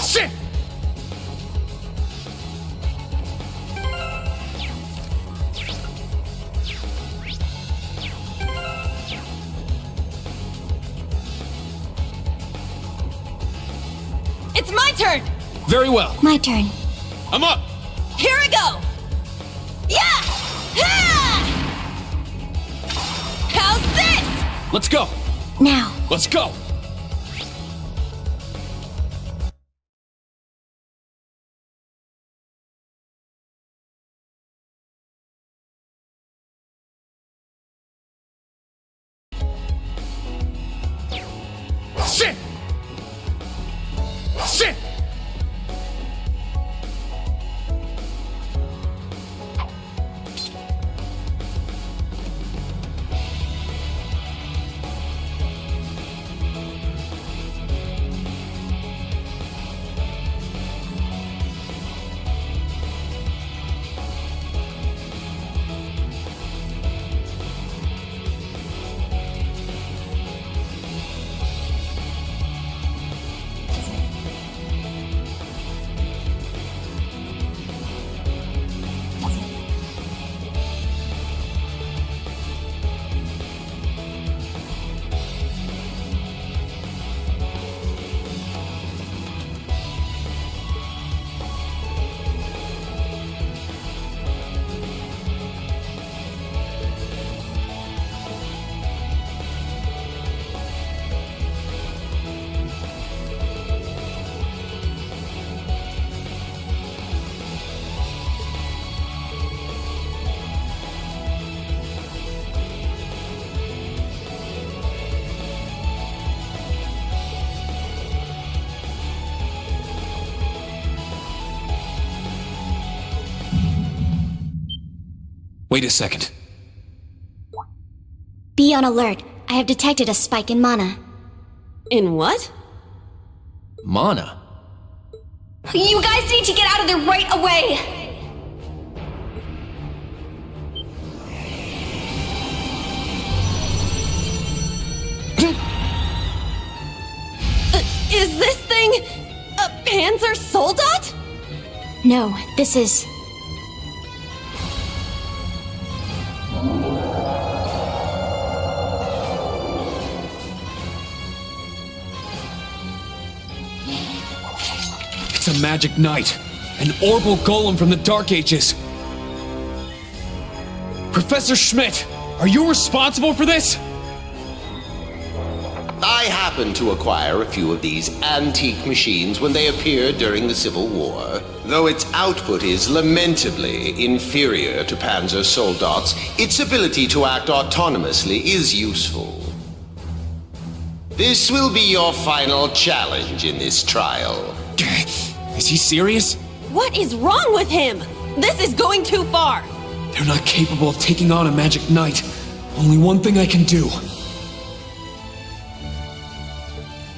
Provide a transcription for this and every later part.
Shit! It's my turn! Very well. My turn. I'm up! Here I go! Yeah! Ha! How's this? Let's go! Now. Let's go! Shit! Shit! Wait a second. Be on alert. I have detected a spike in mana. In what? Mana? You guys need to get out of there right away! Is this thing a Panzer Soldat? No, this is... It's a magic knight. An orbal golem from the Dark Ages. Professor Schmidt, are you responsible for this? I happened to acquire a few of these antique machines when they appeared during the Civil War. Though its output is lamentably inferior to Panzer Soldat's, its ability to act autonomously is useful. This will be your final challenge in this trial. Is he serious? What is wrong with him? This is going too far. They're not capable of taking on a magic knight. Only one thing I can do.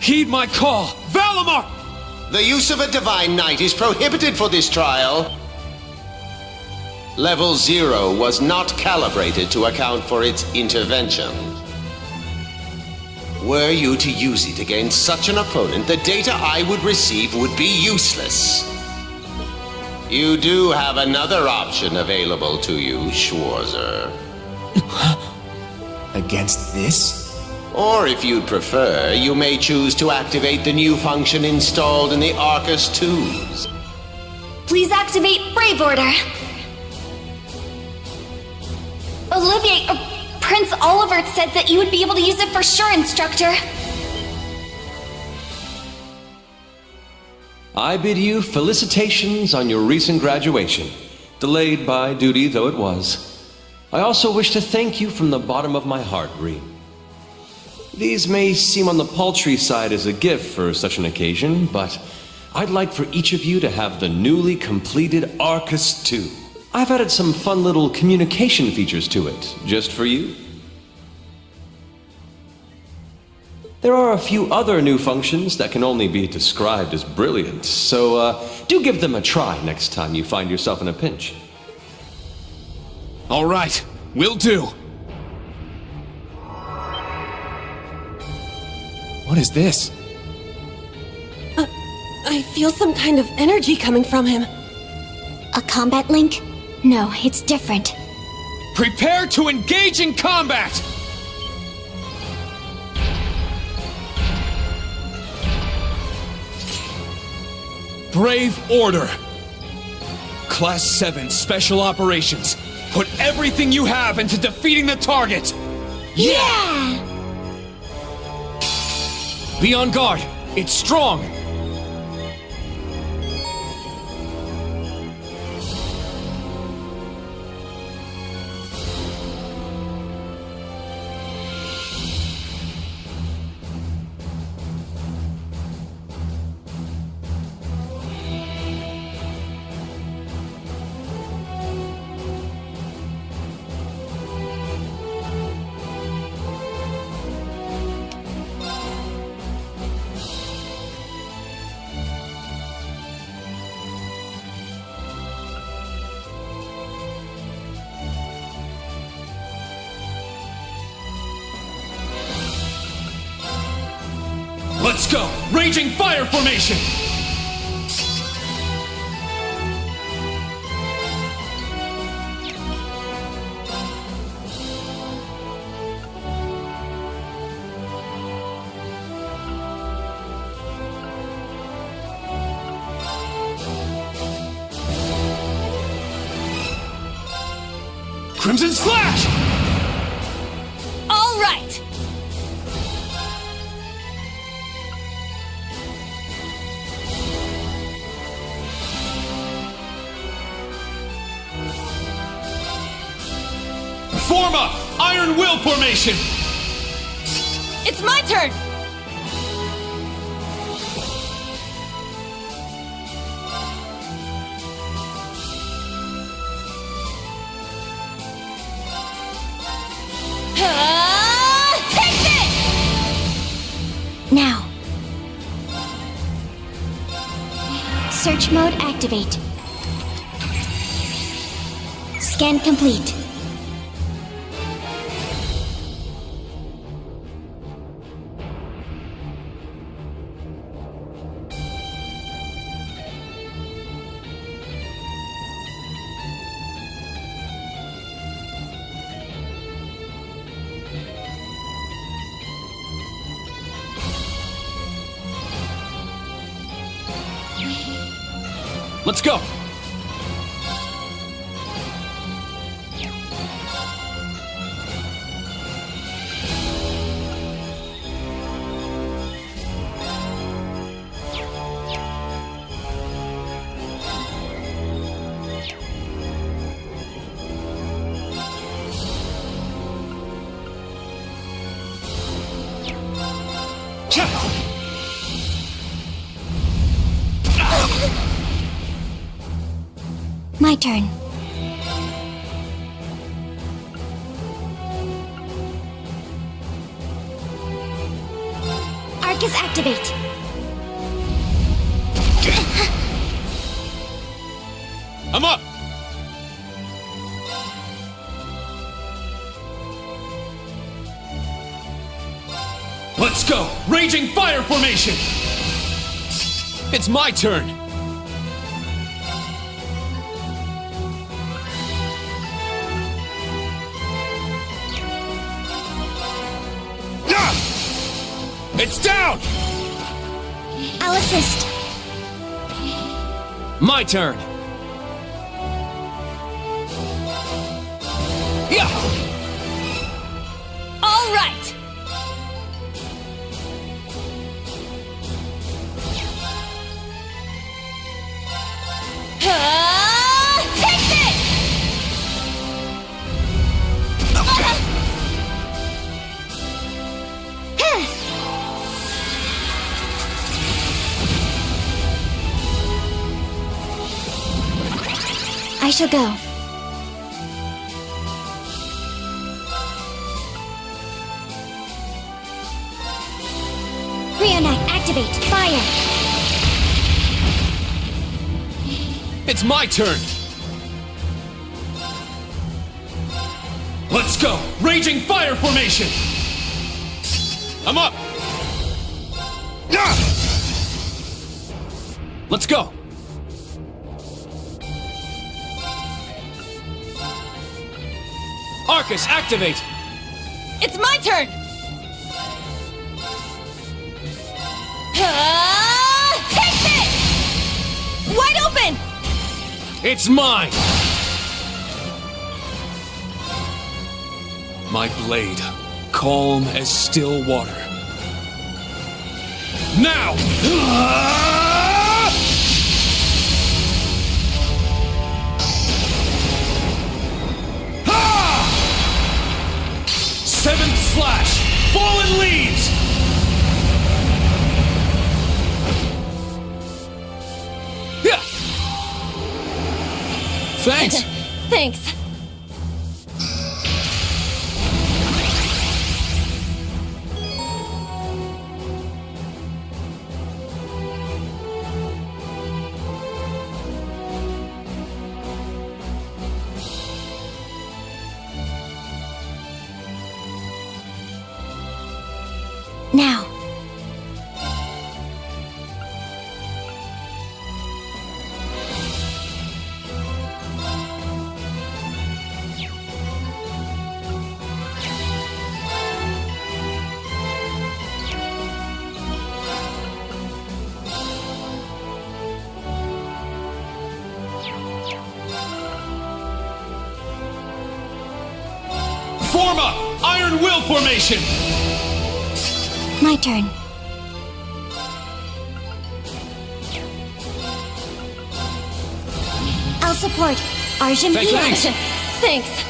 Heed my call! Valimar! The use of a divine knight is prohibited for this trial. Level 0 was not calibrated to account for its intervention. Were you to use it against such an opponent, the data I would receive would be useless. You do have another option available to you, Schwarzer. Against this? Or if you'd prefer, you may choose to activate the new function installed in the Arcus 2s. Please activate Brave Order. Olivier, Prince Oliver said that you would be able to use it for sure, Instructor. I bid you felicitations on your recent graduation, delayed by duty though it was. I also wish to thank you from the bottom of my heart, Ree. These may seem on the paltry side as a gift for such an occasion, but I'd like for each of you to have the newly completed Arcus 2. I've added some fun little communication features to it, just for you. There are a few other new functions that can only be described as brilliant, so do give them a try next time you find yourself in a pinch. All right, will do. What is this? I feel some kind of energy coming from him. A combat link? No, it's different. Prepare to engage in combat! Brave Order. Class 7 Special Operations. Put everything you have into defeating the target! Yeah! Be on guard! It's strong! Let's go! Raging fire formation! Crimson Slash! All right! Form up! Iron Will formation! It's my turn! Take this! Now. Search mode activate. Scan complete. Let's go! My turn. Arcus activate. I'm up! Let's go! Raging fire formation! It's my turn! It's down! I'll assist. My turn! Yeah! All right! Take this! I shall go. Rionac, activate. Fire. It's my turn! Let's go! Raging fire formation! I'm up! Let's go! Arcus, activate! It's my turn! Take this! Wide open! It's mine! My blade, calm as still water. Now! Seventh slash! Fallen leaves! Yeah! Thanks! Thanks. Now. Form up! Iron Will formation! My turn. I'll support Arjun. Thanks. Thanks.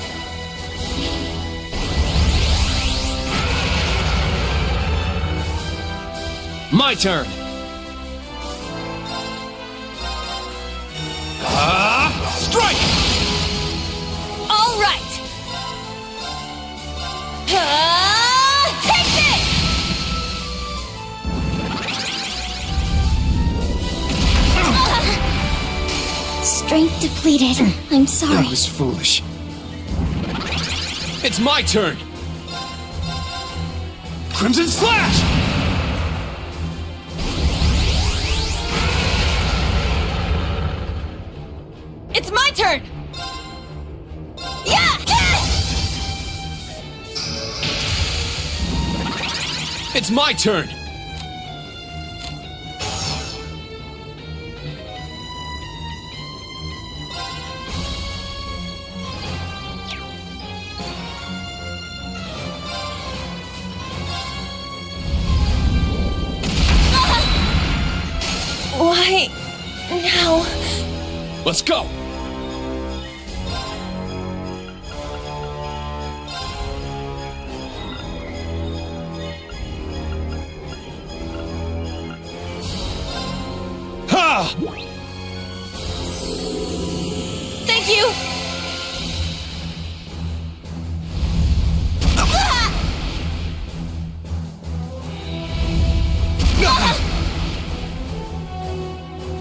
My turn! Strike! All right. Take this! Strength depleted. I'm sorry. That was foolish. It's my turn! Crimson Slash! It's my turn! Yeah! It's my turn! Why now? Let's go! Ha! Thank you!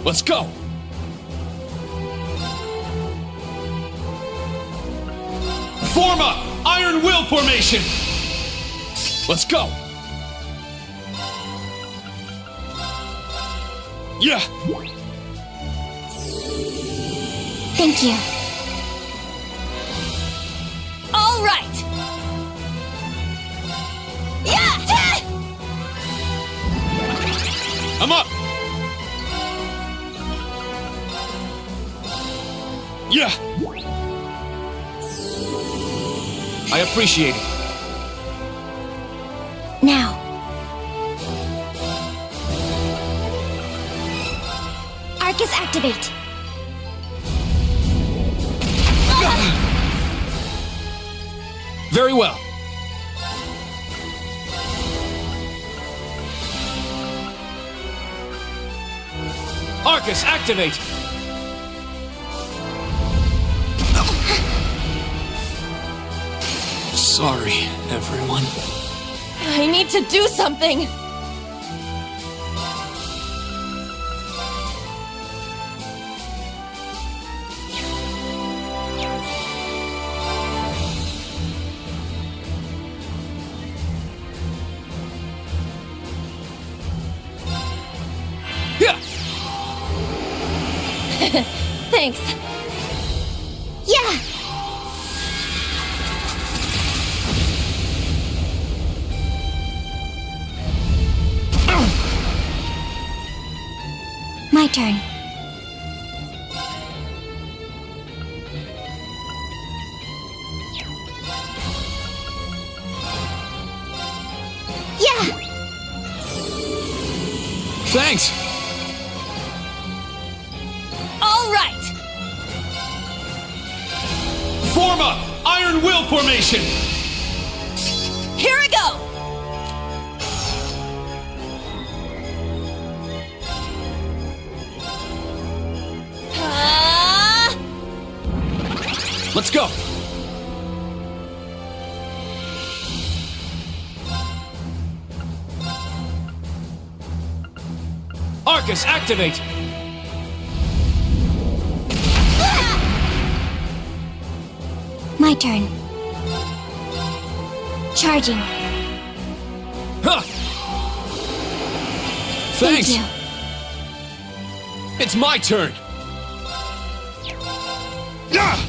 Let's go! Form up! Iron Will formation! Let's go! Yeah! Thank you. All right! Yeah! I'm up! Yeah! I appreciate it. Now. Arcus activate. Very well. Arcus, activate! Sorry, everyone. I need to do something! Yeah! Thanks. Yeah! My turn. Yeah! Thanks! All right! Form up! Iron Will formation! Here I go! Let's go! Arcus, activate! My turn. Charging. Huh! Thanks! Thank you. It's my turn! Ah!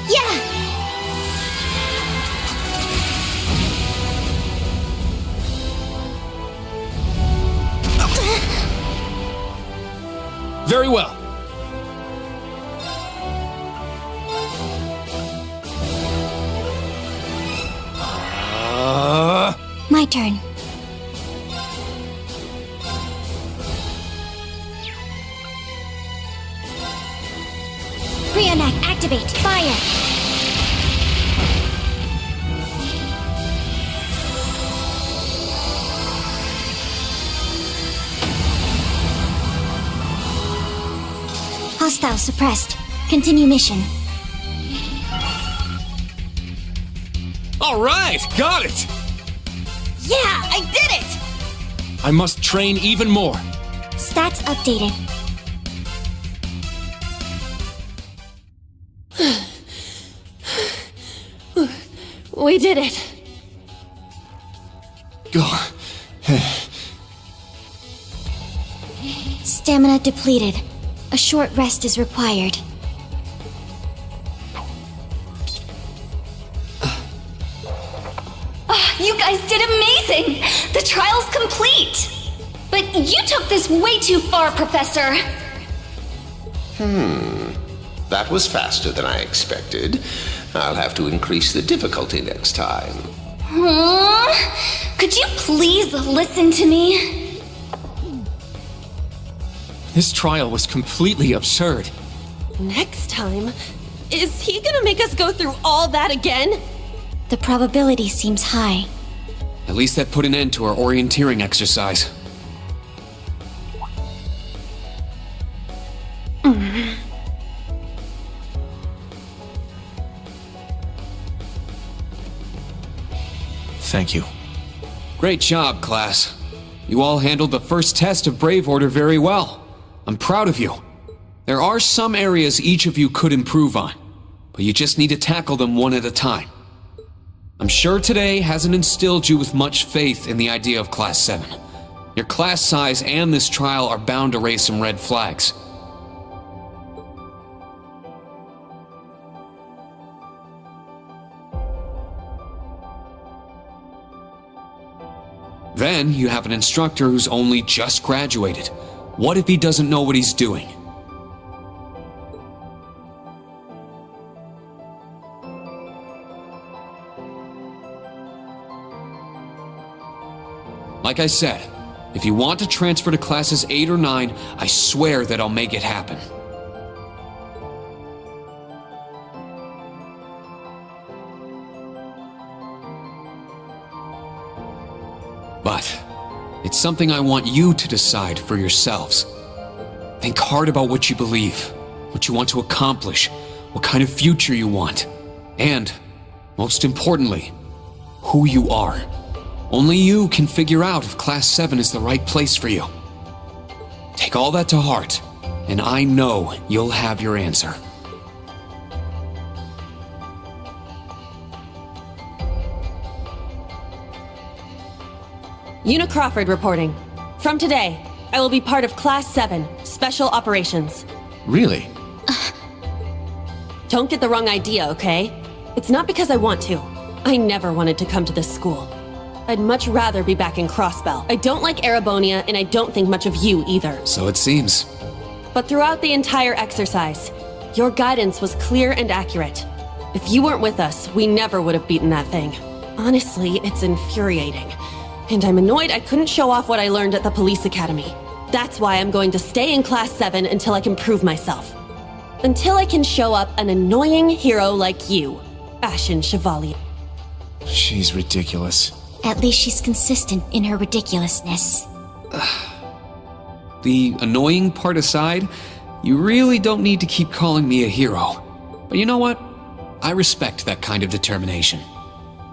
Yeah! Very well. My turn. Reenact, activate, fire! Hostile suppressed. Continue mission. All right, got it! Yeah, I did it! I must train even more. Stats updated. We did it. Go. Stamina depleted. A short rest is required. You guys did amazing! The trial's complete! But you took this way too far, Professor! That was faster than I expected. I'll have to increase the difficulty next time. Could you please listen to me? This trial was completely absurd. Next time, is he gonna make us go through all that again? The probability seems high. At least that put an end to our orienteering exercise. Thank you. Great job, class. You all handled the first test of Brave Order very well. I'm proud of you. There are some areas each of you could improve on, but you just need to tackle them one at a time. I'm sure today hasn't instilled you with much faith in the idea of Class 7. Your class size and this trial are bound to raise some red flags. Then you have an instructor who's only just graduated. What if he doesn't know what he's doing? Like I said, if you want to transfer to classes 8 or 9, I swear that I'll make it happen. But it's something I want you to decide for yourselves. Think hard about what you believe, what you want to accomplish, what kind of future you want, and, most importantly, who you are. Only you can figure out if Class 7 is the right place for you. Take all that to heart, and I know you'll have your answer. Una Crawford reporting. From today, I will be part of Class 7, Special Operations. Really? Don't get the wrong idea, okay? It's not because I want to. I never wanted to come to this school. I'd much rather be back in Crossbell. I don't like Erebonia, and I don't think much of you either. So it seems. But throughout the entire exercise, your guidance was clear and accurate. If you weren't with us, we never would have beaten that thing. Honestly, it's infuriating. And I'm annoyed I couldn't show off what I learned at the police academy. That's why I'm going to stay in Class 7 until I can prove myself. Until I can show up an annoying hero like you, Ashen Chevalier. She's ridiculous. At least she's consistent in her ridiculousness. The annoying part aside, you really don't need to keep calling me a hero. But you know what? I respect that kind of determination.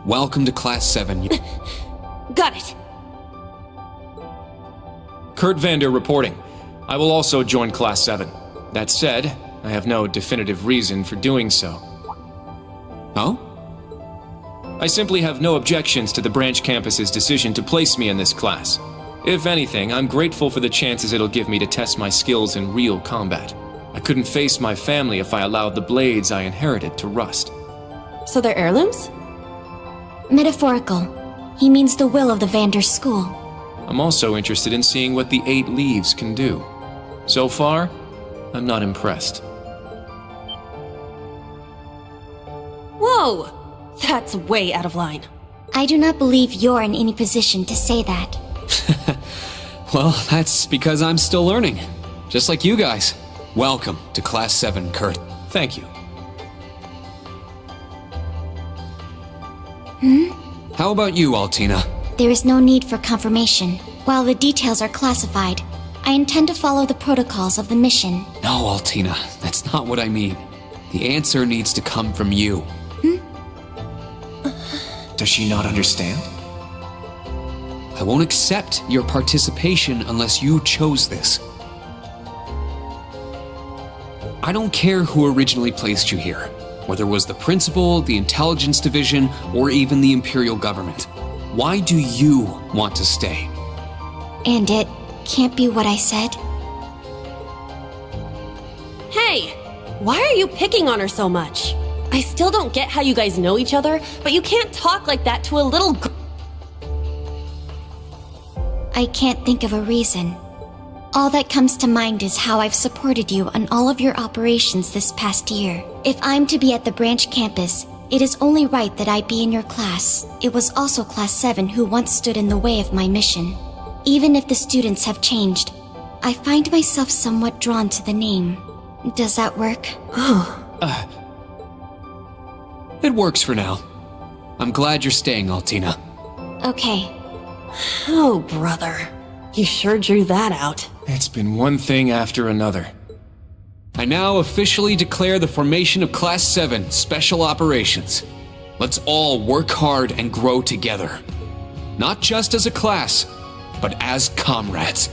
Welcome to Class 7. Got it. Kurt Vander reporting. I will also join Class 7. That said, I have no definitive reason for doing so. Oh? I simply have no objections to the branch campus's decision to place me in this class. If anything, I'm grateful for the chances it'll give me to test my skills in real combat. I couldn't face my family if I allowed the blades I inherited to rust. So they're heirlooms? Metaphorical. He means the will of the Vander school. I'm also interested in seeing what the 8 leaves can do. So far, I'm not impressed. Whoa! That's way out of line. I do not believe you're in any position to say that. Well, that's because I'm still learning. Just like you guys. Welcome to Class 7, Kurt. Thank you. How about you, Altina? There is no need for confirmation. While the details are classified, I intend to follow the protocols of the mission. No, Altina, that's not what I mean. The answer needs to come from you. Does she not understand? I won't accept your participation unless you chose this. I don't care who originally placed you here, whether it was the principal, the intelligence division, or even the imperial government. Why do you want to stay? And it can't be what I said. Hey! Why are you picking on her so much? I still don't get how you guys know each other, but you can't talk like that to a little girl. I can't think of a reason. All that comes to mind is how I've supported you on all of your operations this past year. If I'm to be at the branch campus, it is only right that I be in your class. It was also Class 7 who once stood in the way of my mission. Even if the students have changed, I find myself somewhat drawn to the name. Does that work? It works for now. I'm glad you're staying, Altina. Okay. Oh, brother. You sure drew that out. It's been one thing after another. I now officially declare the formation of Class 7 Special Operations. Let's all work hard and grow together. Not just as a class, but as comrades.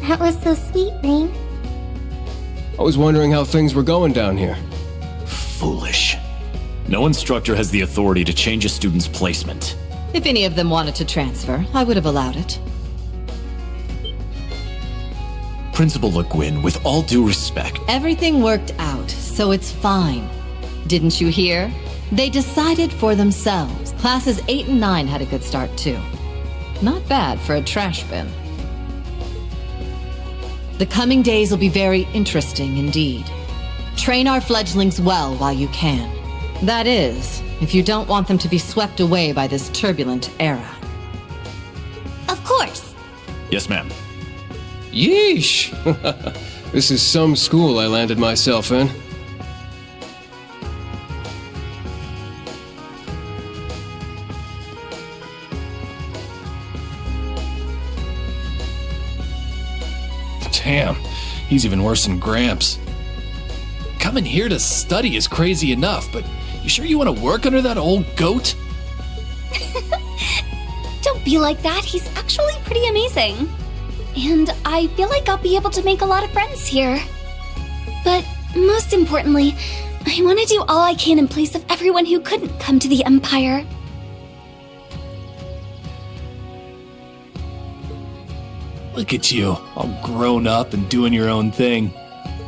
That was so sweet, Rain. I was wondering how things were going down here. Foolish. No instructor has the authority to change a student's placement. If any of them wanted to transfer, I would have allowed it. Principal Le Guin, with all due respect, Everything worked out, so it's fine. Didn't you hear? They decided for themselves. Classes 8 and 9 had a good start, too. Not bad for a trash bin. The coming days will be very interesting indeed. Train our fledglings well while you can. That is, if you don't want them to be swept away by this turbulent era. Of course. yes, ma'am. Yeesh! This is some school I landed myself in. Damn, he's even worse than Gramps. Coming here to study is crazy enough, but you sure you want to work under that old goat? Don't be like that. He's actually pretty amazing. And I feel like I'll be able to make a lot of friends here. But most importantly, I want to do all I can in place of everyone who couldn't come to the Empire. Look at you, all grown up and doing your own thing.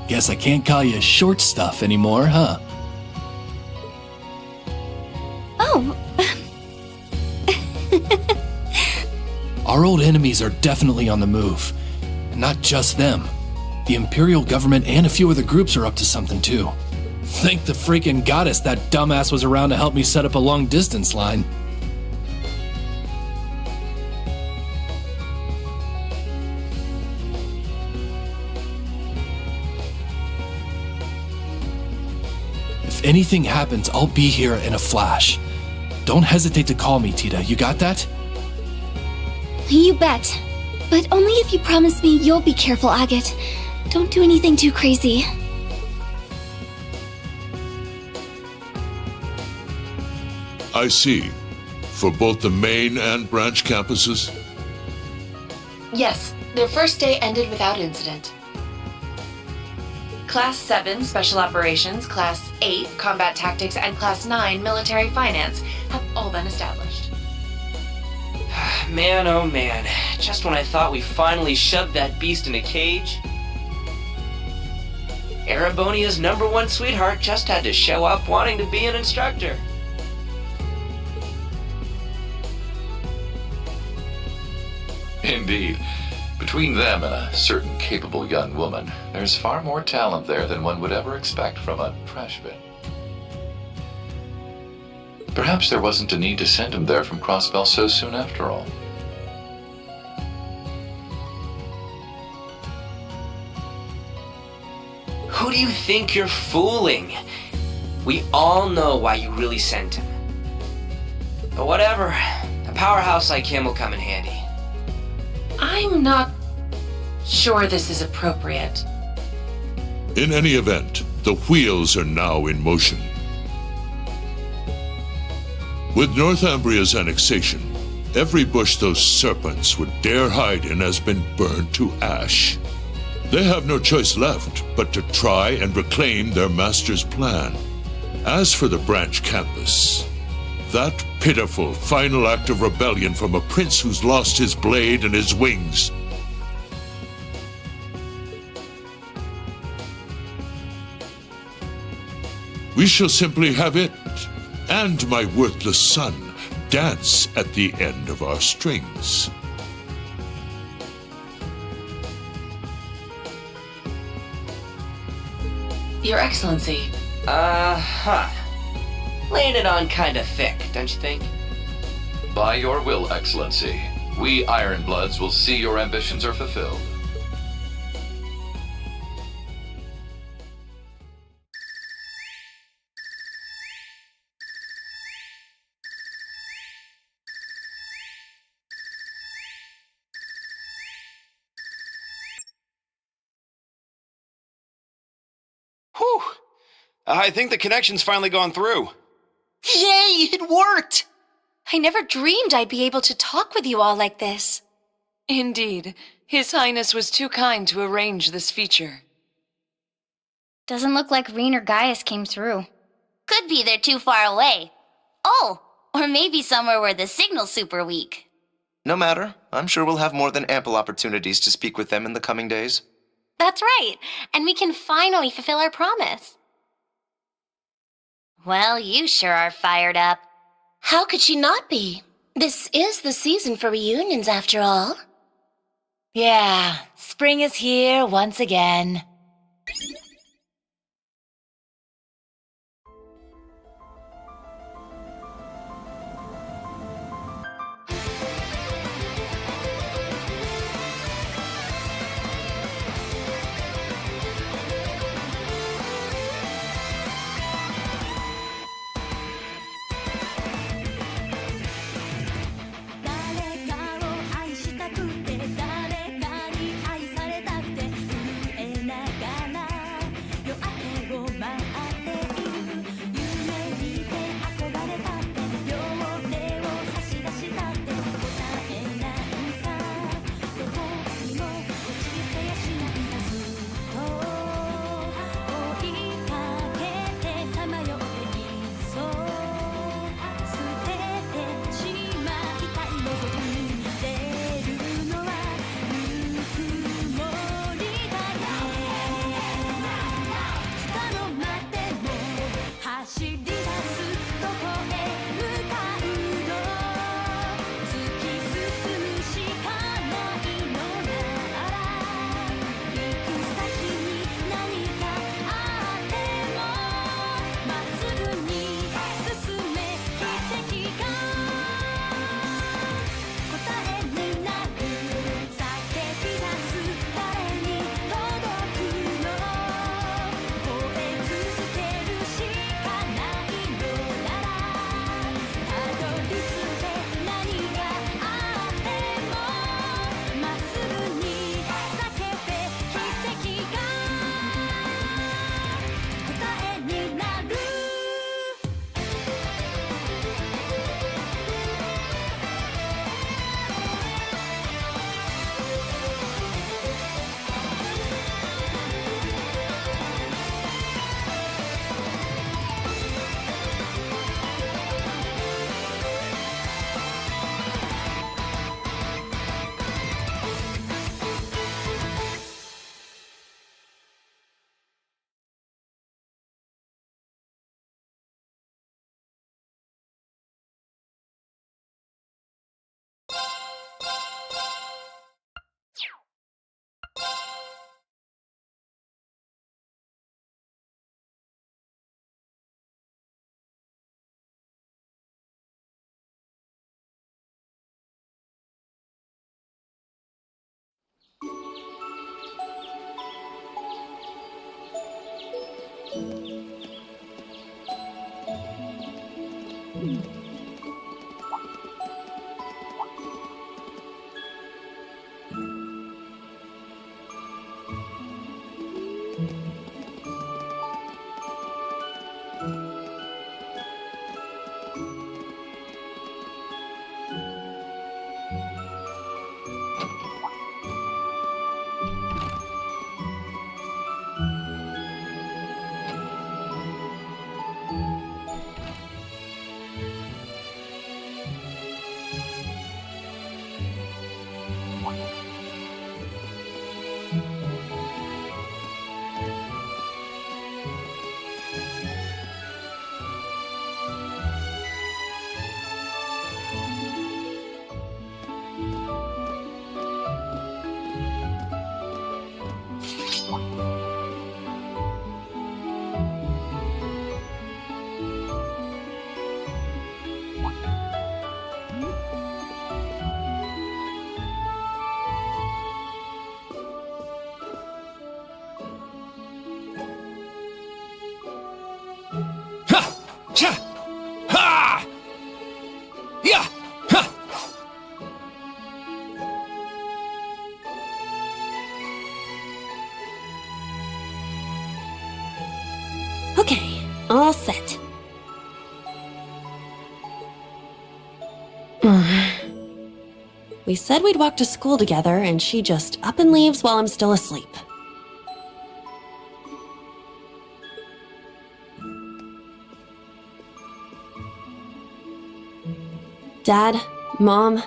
Guess I can't call you short stuff anymore, huh? Oh. Our old enemies are definitely on the move. And not just them. The Imperial government and a few other groups are up to something too. Thank the freaking goddess that dumbass was around to help me set up a long-distance line. If anything happens, I'll be here in a flash. Don't hesitate to call me, Tita. You got that? You bet. But only if you promise me you'll be careful, Agate. Don't do anything too crazy. I see. For both the main and branch campuses? Yes, their first day ended without incident. Class 7 Special Operations, Class 8 Combat Tactics, and Class 9 Military Finance have all been established. Man, oh man. Just when I thought we finally shoved that beast in a cage, Erebonia's #1 sweetheart just had to show up wanting to be an instructor. Indeed. Between them and a certain capable young woman, there's far more talent there than one would ever expect from a trash bin. Perhaps there wasn't a need to send him there from Crossbell so soon after all. Who do you think you're fooling? We all know why you really sent him. But whatever, a powerhouse like him will come in handy. I'm not sure this is appropriate. In any event, the wheels are now in motion. With Northumbria's annexation, every bush those serpents would dare hide in has been burned to ash. They have no choice left but to try and reclaim their master's plan. As for the branch campus, that pitiful final act of rebellion from a prince who's lost his blade and his wings. We shall simply have it, and my worthless son, dance at the end of our strings. Your Excellency. Laying it on kinda thick, don't you think? By your will, Excellency, we Ironbloods will see your ambitions are fulfilled. Whew! I think the connection's finally gone through. Yay, it worked! I never dreamed I'd be able to talk with you all like this. Indeed, His Highness was too kind to arrange this feature. Doesn't look like Reen or Gaius came through. Could be they're too far away. Oh, or maybe somewhere where the signal's super weak. No matter. I'm sure we'll have more than ample opportunities to speak with them in the coming days. That's right, and we can finally fulfill our promise. Well, you sure are fired up. How could she not be? This is the season for reunions, after all. Yeah, spring is here once again. Okay, all set. We said we'd walk to school together, and she just up and leaves while I'm still asleep. Dad, Mom,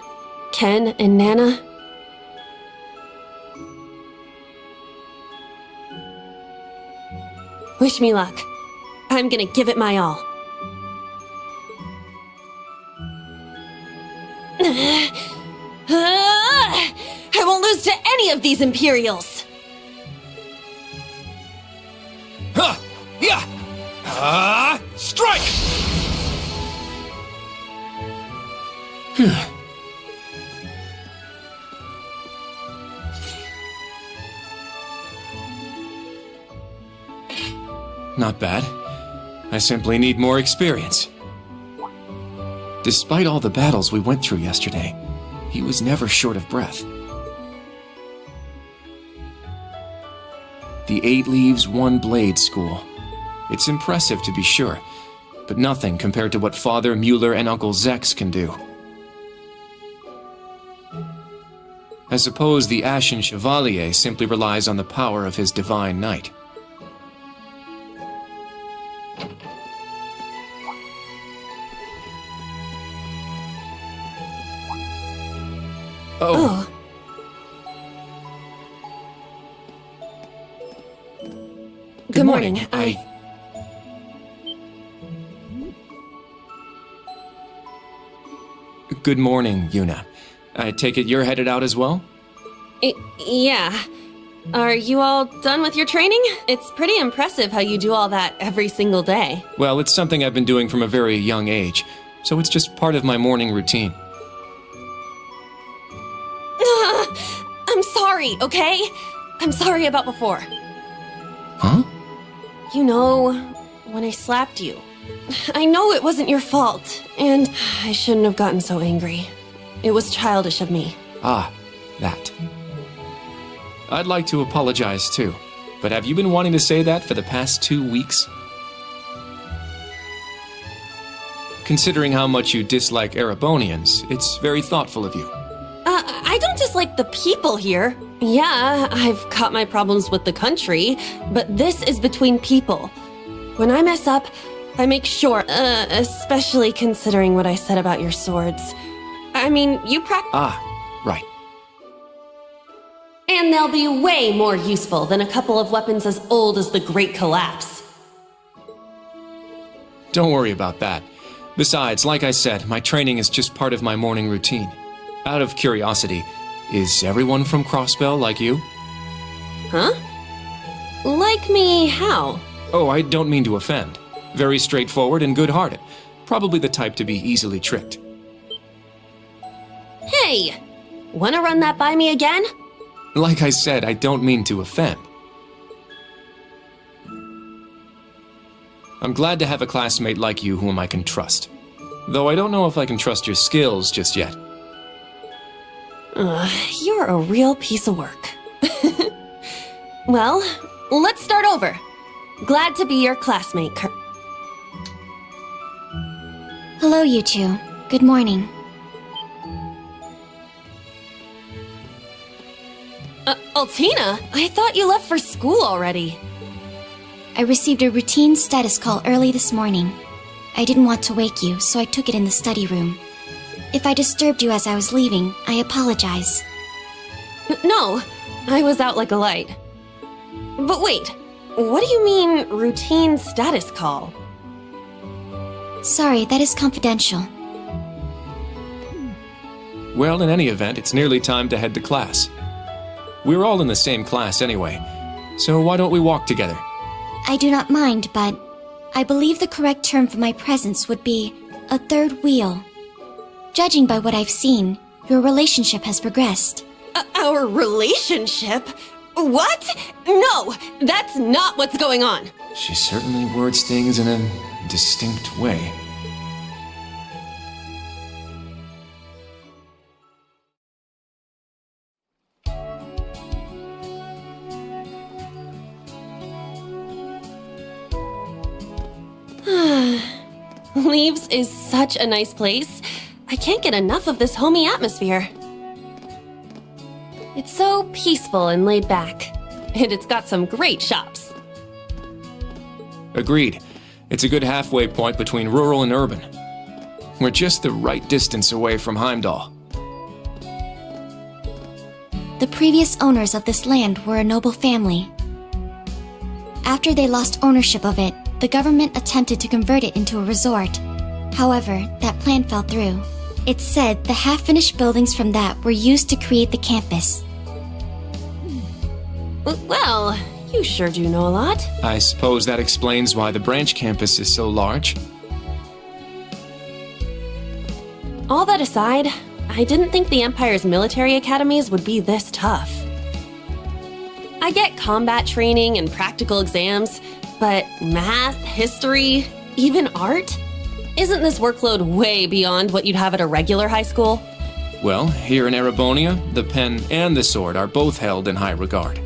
Ken, and Nana. Wish me luck. I'm gonna give it my all. I won't lose to any of these Imperials! Strike! Not bad. I simply need more experience. Despite all the battles we went through yesterday, he was never short of breath. The 8 Leaves, 1 Blade School. It's impressive to be sure, but nothing compared to what Father Mueller and Uncle Zex can do. I suppose the Ashen Chevalier simply relies on the power of his Divine Knight. Oh. Good morning. Good morning, Yuna. I take it you're headed out as well? Yeah. Are you all done with your training? It's pretty impressive how you do all that every single day. Well, it's something I've been doing from a very young age, so it's just part of my morning routine. I'm sorry, okay? I'm sorry about before. Huh? You know, when I slapped you. I know it wasn't your fault, and I shouldn't have gotten so angry. It was childish of me. Ah, that. I'd like to apologize too, but have you been wanting to say that for the past 2 weeks? Considering how much you dislike Erebonians, it's very thoughtful of you. I don't dislike the people here. Yeah, I've got my problems with the country, but this is between people. When I mess up, I make sure, especially considering what I said about your swords. I mean, you practice. Ah, right. And they'll be way more useful than a couple of weapons as old as the Great Collapse. Don't worry about that. Besides, like I said, my training is just part of my morning routine. Out of curiosity, is everyone from Crossbell like you? Huh? Like me how? Oh, I don't mean to offend. Very straightforward and good-hearted. Probably the type to be easily tricked. Hey! Wanna run that by me again? Like I said, I don't mean to offend. I'm glad to have a classmate like you whom I can trust. Though I don't know if I can trust your skills just yet. You're a real piece of work. Well, let's start over. Glad to be your classmate, Hello, you two. Good morning. Altina, I thought you left for school already. I received a routine status call early this morning. I didn't want to wake you, so I took it in the study room. If I disturbed you as I was leaving, I apologize. No, I was out like a light. But wait, what do you mean, routine status call? Sorry, that is confidential. Well, in any event, it's nearly time to head to class. We're all in the same class anyway, so why don't we walk together? I do not mind, but I believe the correct term for my presence would be a third wheel. Judging by what I've seen, your relationship has progressed. Our relationship? What? No, that's not what's going on. She certainly words things in a distinct way. Leaves is such a nice place. I can't get enough of this homey atmosphere. It's so peaceful and laid back. And it's got some great shops. Agreed. It's a good halfway point between rural and urban. We're just the right distance away from Heimdall. The previous owners of this land were a noble family. After they lost ownership of it, the government attempted to convert it into a resort. However, that plan fell through. It's said the half-finished buildings from that were used to create the campus. Well, you sure do know a lot. I suppose that explains why the branch campus is so large. All that aside, I didn't think the Empire's military academies would be this tough. I get combat training and practical exams, but math, history, even art? Isn't this workload way beyond what you'd have at a regular high school? Well, here in Erebonia, the pen and the sword are both held in high regard.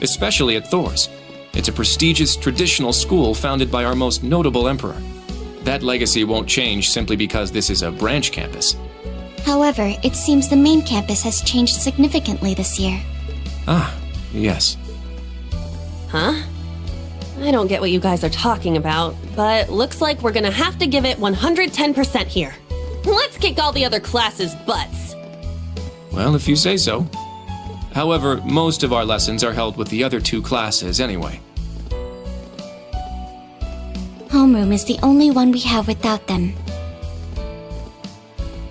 Especially at Thor's. It's a prestigious traditional school founded by our most notable emperor. That legacy won't change simply because this is a branch campus. However, it seems the main campus has changed significantly this year. Ah, yes. Huh? I don't get what you guys are talking about, but looks like we're gonna have to give it 110% here. Let's kick all the other classes' butts. Well, if you say so. However, most of our lessons are held with the other two classes anyway. Homeroom is the only one we have without them.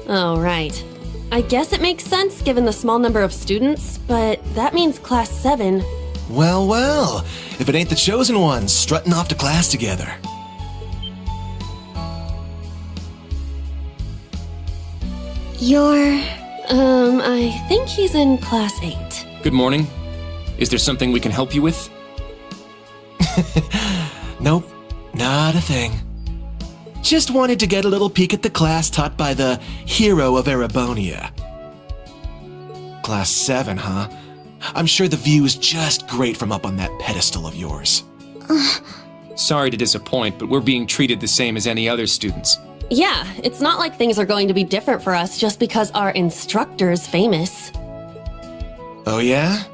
Oh, right. I guess it makes sense given the small number of students, but that means Class 7... Well, well, if it ain't the chosen ones strutting off to class together. I think he's in Class 8. Good morning. Is there something we can help you with? Nope, not a thing. Just wanted to get a little peek at the class taught by the hero of Erebonia. Class 7, huh? I'm sure the view is just great from up on that pedestal of yours. Sorry to disappoint, but we're being treated the same as any other students. Yeah, it's not like things are going to be different for us just because our instructor's famous. Oh yeah?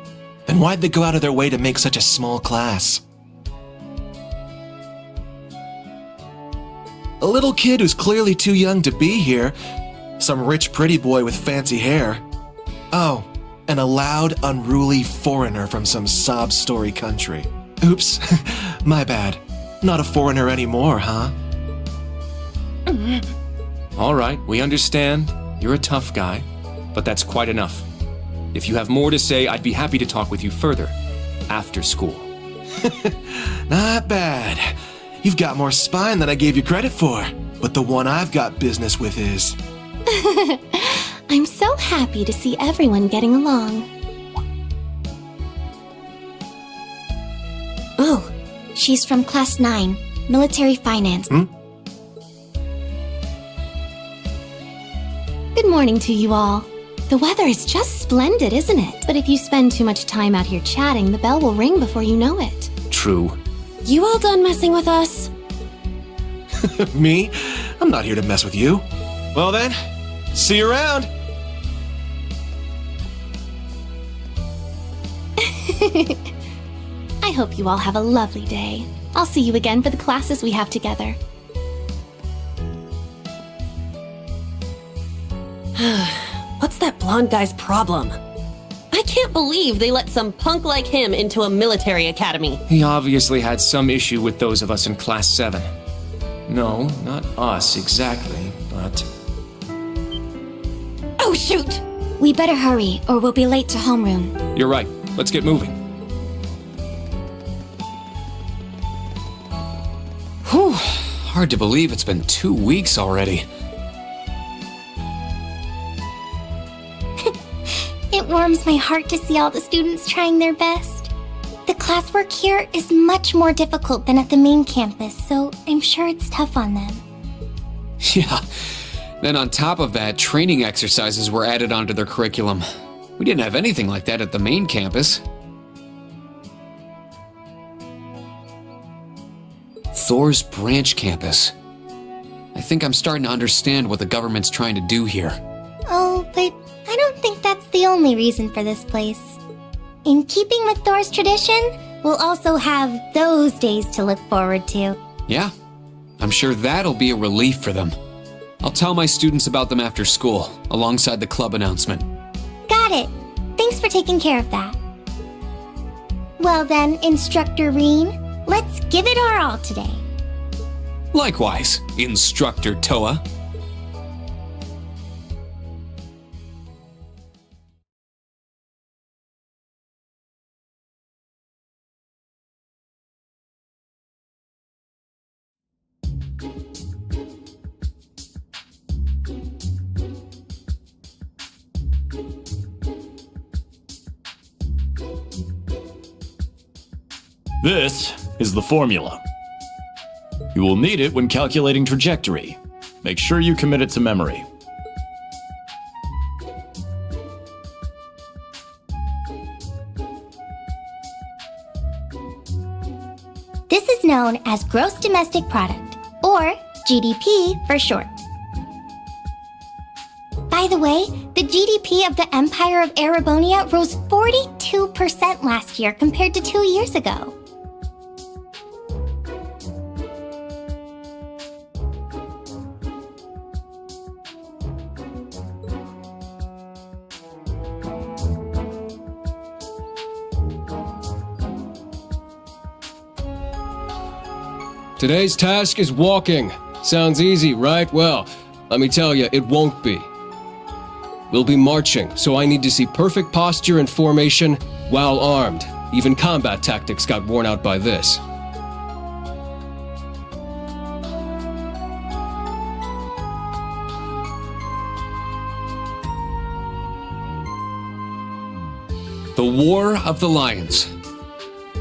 Then why'd they go out of their way to make such a small class? A little kid who's clearly too young to be here. Some rich pretty boy with fancy hair. Oh, and a loud, unruly foreigner from some sob story country. Oops, my bad. Not a foreigner anymore, huh? All right, we understand. You're a tough guy, but that's quite enough. If you have more to say, I'd be happy to talk with you further, after school. Not bad. You've got more spine than I gave you credit for, but the one I've got business with is... I'm so happy to see everyone getting along. Oh. She's from Class 9. military finance. Hmm? Good morning to you all. The weather is just splendid, isn't it? But if you spend too much time out here chatting, the bell will ring before you know it. True. You all done messing with us? Me? I'm not here to mess with you. Well then, see you around. I hope you all have a lovely day. I'll see you again for the classes we have together. What's that blonde guy's problem? I can't believe they let some punk like him into a military academy. He obviously had some issue with those of us in Class 7. No, not us exactly, but... Oh, shoot! We better hurry, or we'll be late to homeroom. You're right. Let's get moving. Whew. Hard to believe it's been 2 weeks already. It warms my heart to see all the students trying their best. The classwork here is much more difficult than at the main campus, so I'm sure it's tough on them. Yeah. Then on top of that, training exercises were added onto their curriculum. We didn't have anything like that at the main campus. Thor's branch campus. I think I'm starting to understand what the government's trying to do here. Oh, but I don't think that's the only reason for this place. In keeping with Thor's tradition, we'll also have those days to look forward to. Yeah, I'm sure that'll be a relief for them. I'll tell my students about them after school, alongside the club announcement. Got it. Thanks for taking care of that. Well then, Instructor Reen, let's give it our all today. Likewise, Instructor Toa. This is the formula. You will need it when calculating trajectory. Make sure you commit it to memory. This is known as Gross Domestic Product, or GDP for short. By the way, the GDP of the Empire of Erebonia rose 42% last year compared to 2 years ago. Today's task is walking. Sounds easy, right? Well, let me tell you, it won't be. We'll be marching, so I need to see perfect posture and formation while armed. Even combat tactics got worn out by this. The War of the Lions.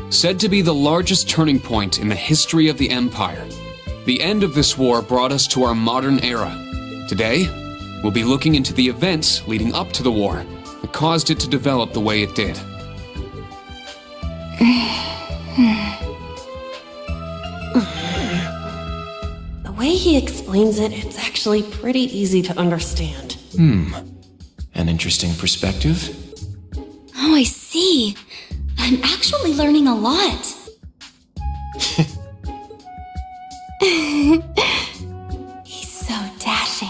Said to be the largest turning point in the history of the Empire. The end of this war brought us to our modern era. Today, we'll be looking into the events leading up to the war that caused it to develop the way it did. The way he explains it, it's actually pretty easy to understand. An interesting perspective. Oh, I see. I'm actually learning a lot. He's so dashing.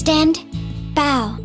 Stand, bow.